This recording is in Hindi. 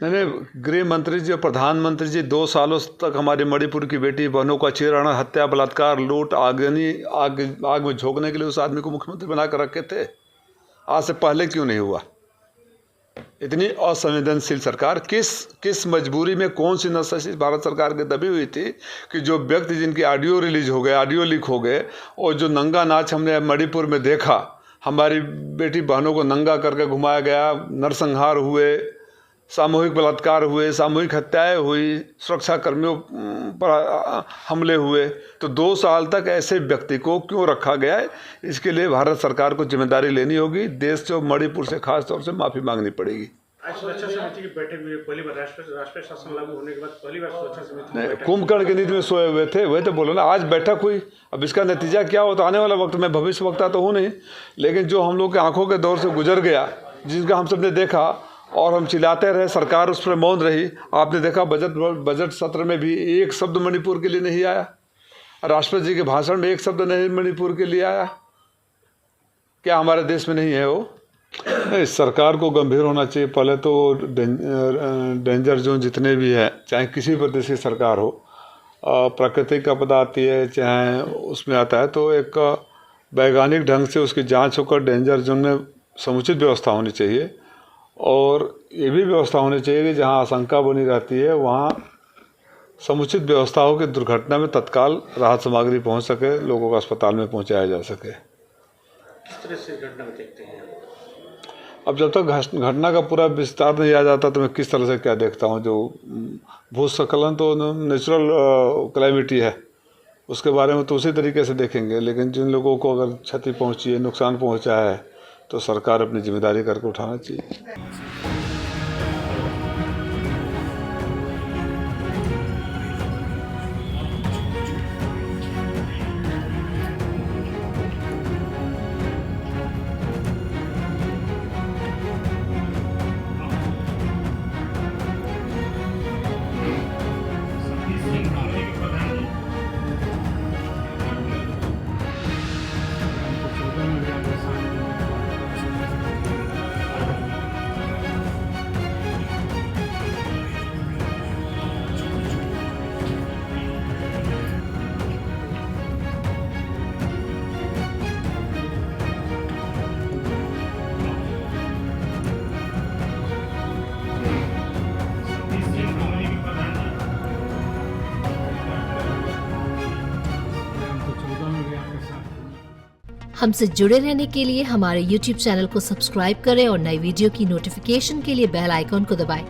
नहीं, गृह मंत्री जी और प्रधानमंत्री जी 2 सालों तक हमारी मणिपुर की बेटी बहनों का चीरहरण, हत्या, बलात्कार, लूट, आग में झोंकने के लिए उस आदमी को मुख्यमंत्री बना कर रखे थे। आज से पहले क्यों नहीं हुआ? इतनी असंवेदनशील सरकार किस मजबूरी में, कौन सी नसैंसी भारत सरकार की दबी हुई थी कि जो व्यक्ति जिनकी ऑडियो रिलीज हो गए, ऑडियो लीक हो गए, और जो नंगा नाच हमने मणिपुर में देखा, हमारी बेटी बहनों को नंगा करके घुमाया गया, नरसंहार हुए, सामूहिक बलात्कार हुए, सामूहिक हत्याएं हुई, सुरक्षा कर्मियों पर हमले हुए, तो 2 साल तक ऐसे व्यक्ति को क्यों रखा गया है? इसके लिए भारत सरकार को जिम्मेदारी लेनी होगी। देश से, मणिपुर से खास तौर से माफ़ी मांगनी पड़ेगी। आज सुरक्षा समिति की बैठक में पहली बार राष्ट्रीय शासन लागू होने के बाद पहली बार सुरक्षा समिति कुंभकर्ण की नीति में सोए हुए थे, वही तो बोलो ना। आज बैठक हुई, अब इसका नतीजा क्या हो तो आने वाला वक्त में, भविष्य वक्ता तो हूँ नहीं, लेकिन जो हम लोग के आंखों के दौर से गुजर गया, जिसका हम सब ने देखा और हम चिल्लाते रहे, सरकार उस पर मौन रही। आपने देखा बजट सत्र में भी एक शब्द मणिपुर के लिए नहीं आया, राष्ट्रपति जी के भाषण में एक शब्द नहीं मणिपुर के लिए आया। क्या हमारे देश में नहीं है वो? सरकार को गंभीर होना चाहिए। पहले तो डेंजर जोन जितने भी हैं, चाहे किसी प्रदेश की सरकार हो, प्राकृतिक आपदा आती है चाहे उसमें आता है, तो एक वैज्ञानिक ढंग से उसकी जांच होकर डेंजर जोन में समुचित व्यवस्था होनी चाहिए। और ये भी व्यवस्था होनी चाहिए कि जहाँ आशंका बनी रहती है वहाँ समुचित व्यवस्था हो कि दुर्घटना में तत्काल राहत सामग्री पहुँच सके, लोगों को अस्पताल में पहुँचाया जा सके। किस तरह से घटना को देखते हैं? अब जब तक घटना का पूरा विस्तार नहीं आ जाता तो मैं किस तरह से क्या देखता हूँ। जो भूस्खलन तो नेचुरल क्लाइमिटी है, उसके बारे में तो उसी तरीके से देखेंगे, लेकिन जिन लोगों को अगर क्षति पहुँची है, नुकसान पहुँचा है, तो सरकार अपनी जिम्मेदारी करके उठाना चाहिए। हमसे जुड़े रहने के लिए हमारे YouTube चैनल को सब्सक्राइब करें और नई वीडियो की नोटिफिकेशन के लिए बेल आइकॉन को दबाएं।